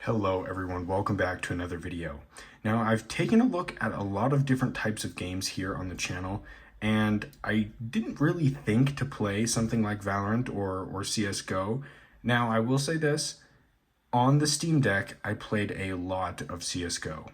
Hello everyone, welcome back to another video. Now I've taken a look at a lot of different types of games here on the channel, and I didn't really think to play something like Valorant or CSGO. Now I will say this, on the Steam Deck I played a lot of CSGO,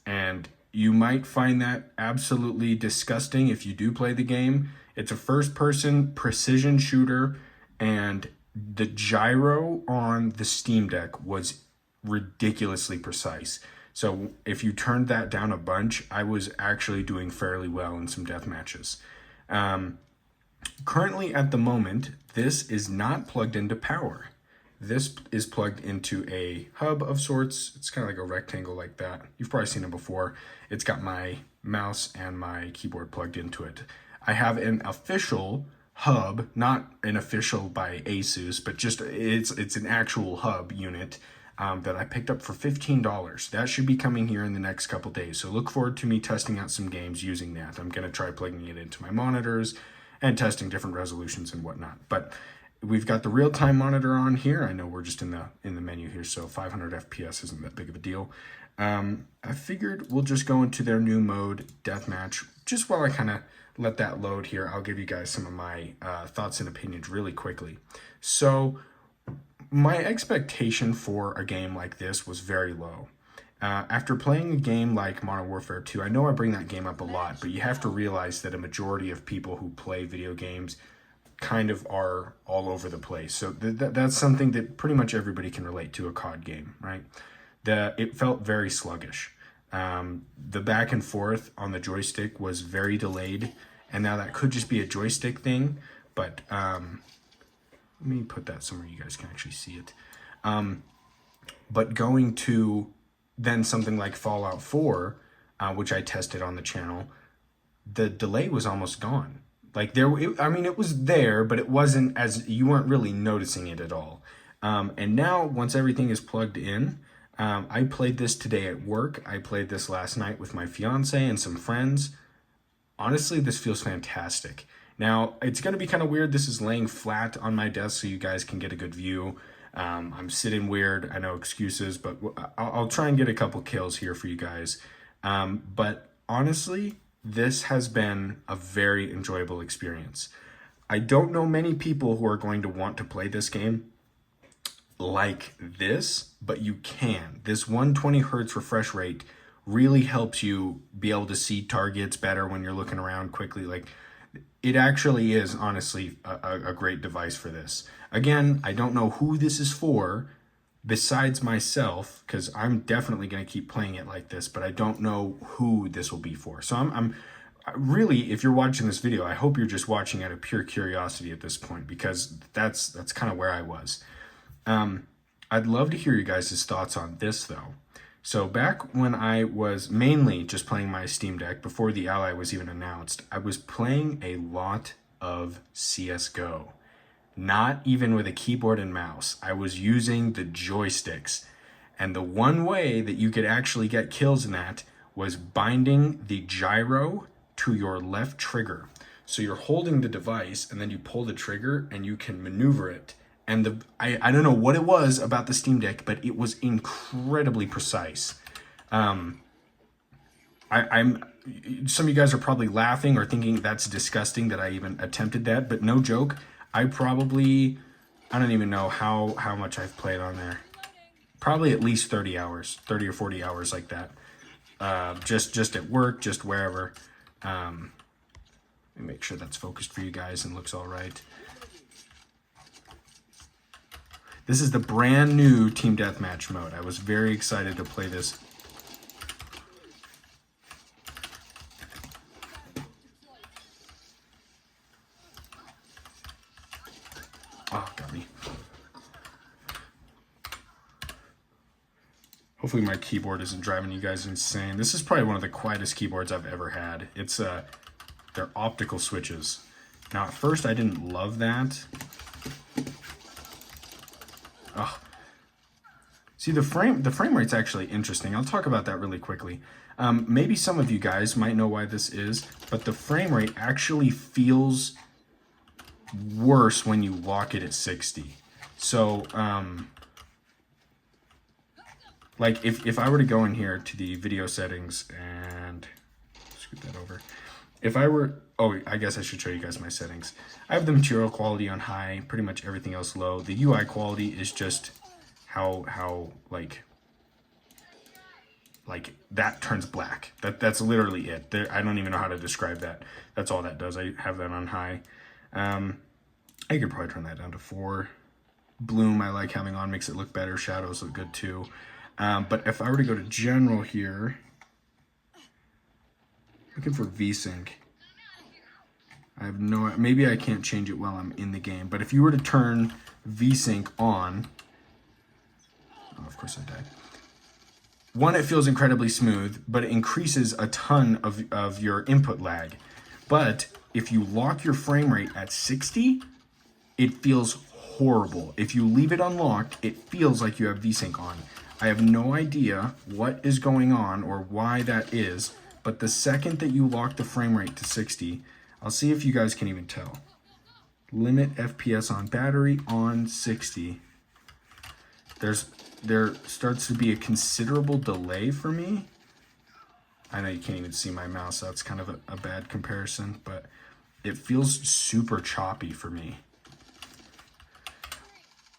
and you might find that absolutely disgusting if you do play the game. It's a first-person precision shooter, and the gyro on the Steam Deck was ridiculously precise. So if you turned that down a bunch, I was actually doing fairly well in some death matches. Currently at the moment, this is not plugged into power. This is plugged into a hub of sorts. It's kind of like a rectangle like that. You've probably seen it before. It's got my mouse and my keyboard plugged into it. I have an official hub, not an official by Asus, but just it's an actual hub unit that I picked up for $15. That should be coming here in the next couple days. So look forward to me testing out some games using that. I'm going to try plugging it into my monitors and testing different resolutions and whatnot. But we've got the real-time monitor on here. I know we're just in the menu here, so 500 FPS isn't that big of a deal. I figured we'll just go into their new mode, Deathmatch. Just while I kind of let that load here, I'll give you guys some of my thoughts and opinions really quickly. So my expectation for a game like this was very low. After playing a game like Modern Warfare 2, I know I bring that game up a lot, but you have to realize that a majority of people who play video games kind of are all over the place. So that's something that pretty much everybody can relate to, a COD game, right? It felt very sluggish. The back and forth on the joystick was very delayed, and now that could just be a joystick thing, but let me put that somewhere you guys can actually see it. But going to then something like Fallout 4, which I tested on the channel, the delay was almost gone. Like it was there, but it wasn't you weren't really noticing it at all. And now once everything is plugged in, I played this today at work. I played this last night with my fiance and some friends. Honestly, this feels fantastic. Now, it's going to be kind of weird. This is laying flat on my desk so you guys can get a good view. I'm sitting weird. I know, excuses, but I'll try and get a couple kills here for you guys. But honestly, this has been a very enjoyable experience. I don't know many people who are going to want to play this game like this, but you can. This 120 hertz refresh rate really helps you be able to see targets better when you're looking around quickly. Like, it actually is honestly a great device for this. Again, I don't know who this is for besides myself, because I'm definitely going to keep playing it like this, but I don't know who this will be for. So I'm really, if you're watching this video, I hope you're just watching out of pure curiosity at this point, because that's kind of where I was. I'd love to hear you guys' thoughts on this though. So back when I was mainly just playing my Steam Deck, before the Ally was even announced, I was playing a lot of CSGO. Not even with a keyboard and mouse. I was using the joysticks. And the one way that you could actually get kills in that was binding the gyro to your left trigger. So you're holding the device and then you pull the trigger and you can maneuver it. And I don't know what it was about the Steam Deck, but it was incredibly precise. I'm some of you guys are probably laughing or thinking that's disgusting that I even attempted that, but no joke. I don't even know how much I've played on there. Probably at least 30 hours, 30 or 40 hours like that. Just at work, just wherever. Let me make sure that's focused for you guys and looks all right. This is the brand new Team Deathmatch mode. I was very excited to play this. Oh, got me. Hopefully my keyboard isn't driving you guys insane. This is probably one of the quietest keyboards I've ever had. It's they're optical switches. Now at first I didn't love that. Oh. See, the frame rate's actually interesting. I'll talk about that really quickly. Maybe some of you guys might know why this is, but the frame rate actually feels worse when you lock it at 60. So Like if I were to go in here to the video settings and scoot that over. If I were, oh, I guess I should show you guys my settings. I have the material quality on high, pretty much everything else low. The UI quality is just how like that turns black. That's literally it. I don't even know how to describe that. That's all that does. I have that on high. I could probably turn that down to 4. Bloom I like having on, makes it look better. Shadows look good too. But if I were to go to general here, looking for VSync. I have no, maybe I can't change it while I'm in the game, but if you were to turn VSync on, oh, of course I died. One, it feels incredibly smooth, but it increases a ton of your input lag. But if you lock your frame rate at 60, it feels horrible. If you leave it unlocked, it feels like you have VSync on. I have no idea what is going on or why that is, but the second that you lock the frame rate to 60, I'll see if you guys can even tell. Limit FPS on battery on 60. There starts to be a considerable delay for me. I know you can't even see my mouse, so that's kind of a bad comparison, but it feels super choppy for me.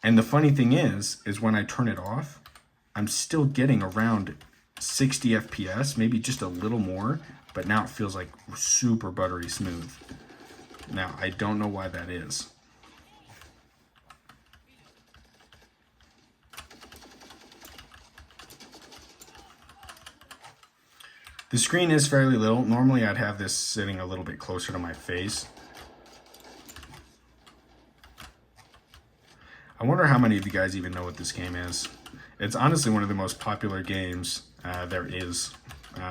And the funny thing is when I turn it off, I'm still getting around 60 FPS, maybe just a little more, but now it feels like super buttery smooth. Now, I don't know why that is. The screen is fairly little. Normally I'd have this sitting a little bit closer to my face. I wonder how many of you guys even know what this game is. It's honestly one of the most popular games there is,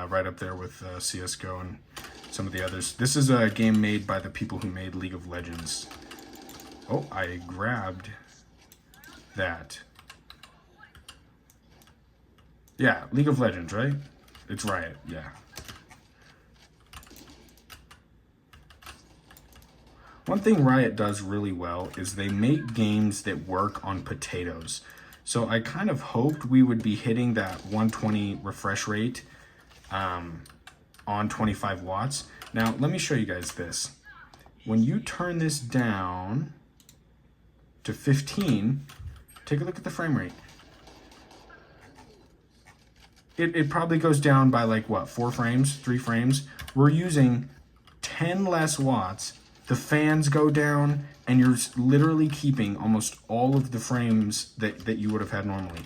right up there with CSGO and some of the others. This is a game made by the people who made League of Legends. Oh, I grabbed that. Yeah, League of Legends, right? It's Riot, yeah. One thing Riot does really well is they make games that work on potatoes. So I kind of hoped we would be hitting that 120 refresh rate on 25 watts. Now, let me show you guys this. When you turn this down to 15, take a look at the frame rate. It probably goes down by like what, 4 frames, 3 frames. We're using 10 less watts. The fans go down and you're literally keeping almost all of the frames that you would have had normally.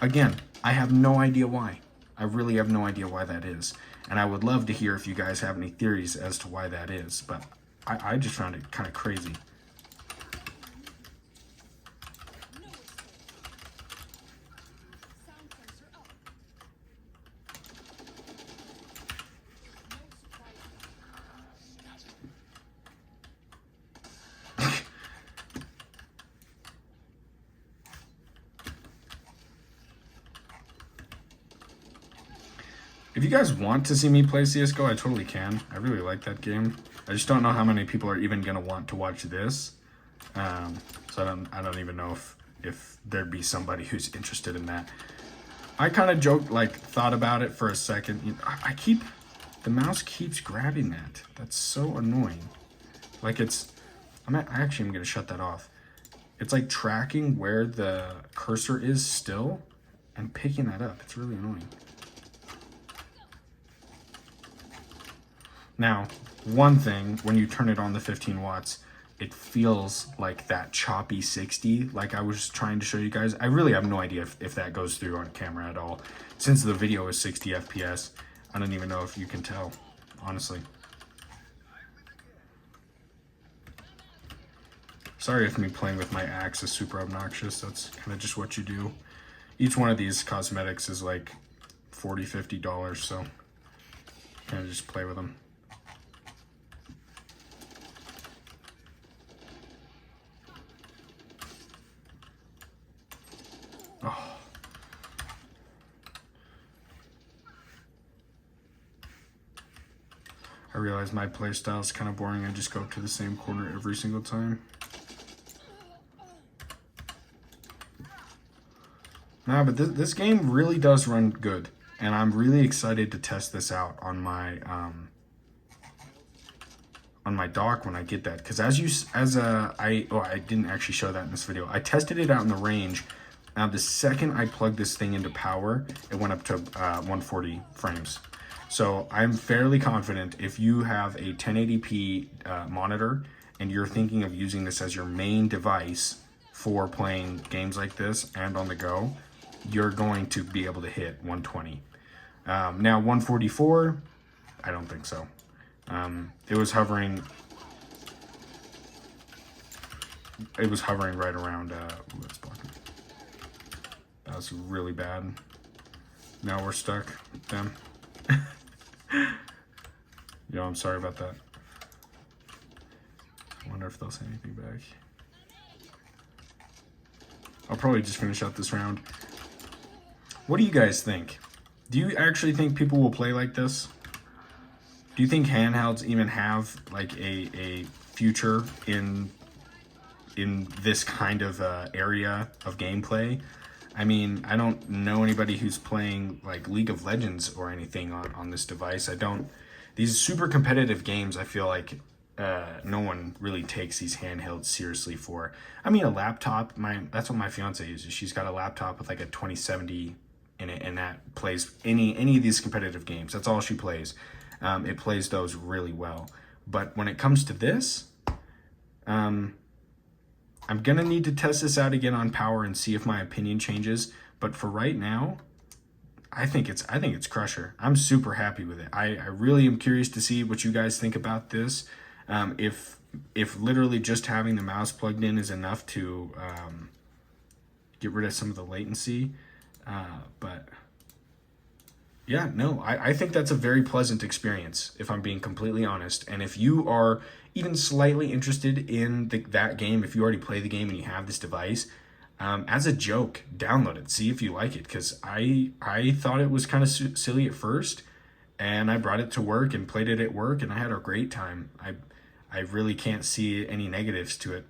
Again, I have no idea why. I really have no idea why that is. And I would love to hear if you guys have any theories as to why that is. But I just found it kind of crazy. If you guys want to see me play CSGO, I totally can. I really like that game. I just don't know how many people are even gonna want to watch this. So I don't even know if there'd be somebody who's interested in that. I kind of joked, like, thought about it for a second. The mouse keeps grabbing that. That's so annoying. Like I actually am gonna shut that off. It's like tracking where the cursor is still and picking that up. It's really annoying. Now, one thing, when you turn it on the 15 watts, it feels like that choppy 60, like I was trying to show you guys. I really have no idea if that goes through on camera at all. Since the video is 60 FPS, I don't even know if you can tell, honestly. Sorry if me playing with my axe is super obnoxious. That's kind of just what you do. Each one of these cosmetics is like $40, $50, so kind of just play with them. Oh. I realize my playstyle is kind of boring. I just go up to the same corner every single time. Nah, but this game really does run good, and I'm really excited to test this out on my dock when I get that. Because I didn't actually show that in this video. I tested it out in the range. Now, the second I plugged this thing into power, it went up to 140 frames. So I'm fairly confident if you have a 1080p monitor and you're thinking of using this as your main device for playing games like this and on the go, you're going to be able to hit 120. Now 144, I don't think so. It was hovering right around, that's blocking. That was really bad. Now we're stuck. Damn. Yo, I'm sorry about that. I wonder if they'll say anything back. I'll probably just finish out this round. What do you guys think? Do you actually think people will play like this? Do you think handhelds even have like a future in this kind of area of gameplay? I mean, I don't know anybody who's playing like League of Legends or anything on this device. These super competitive games, I feel like no one really takes these handhelds seriously for. I mean, a laptop, that's what my fiance uses. She's got a laptop with like a 2070 in it, and that plays any of these competitive games. That's all she plays. It plays those really well. But when it comes to this, I'm gonna need to test this out again on power and see if my opinion changes. But for right now, I think it's Crusher. I'm super happy with it. I really am curious to see what you guys think about this. If literally just having the mouse plugged in is enough to get rid of some of the latency. But yeah, no, I think that's a very pleasant experience, if I'm being completely honest. And if you are even slightly interested in that game, if you already play the game and you have this device, as a joke, download it, see if you like it. Because I thought it was kind of silly at first, and I brought it to work and played it at work, and I had a great time. I really can't see any negatives to it.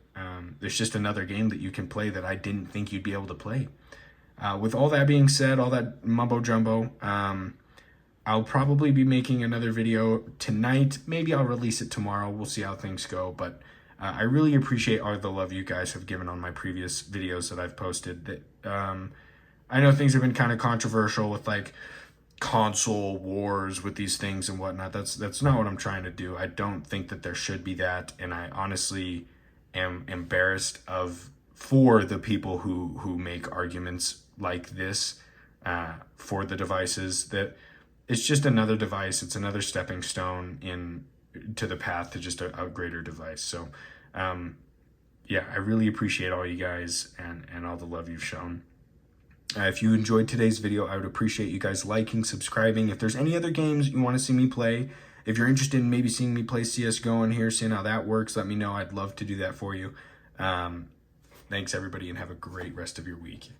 There's just another game that you can play that I didn't think you'd be able to play. With all that being said, all that mumbo jumbo, I'll probably be making another video tonight. Maybe I'll release it tomorrow. We'll see how things go. But I really appreciate all the love you guys have given on my previous videos that I've posted. That I know things have been kind of controversial with like console wars with these things and whatnot. That's not what I'm trying to do. I don't think that there should be that, and I honestly am embarrassed for the people who make arguments like this for the devices. That it's just another device. It's another stepping stone to the path to just a greater device. So yeah, I really appreciate all you guys and all the love you've shown. If you enjoyed today's video, I would appreciate you guys liking, subscribing. If there's any other games you want to see me play, if you're interested in maybe seeing me play CSGO in here, seeing how that works, let me know. I'd love to do that for you. Thanks, everybody, and have a great rest of your week.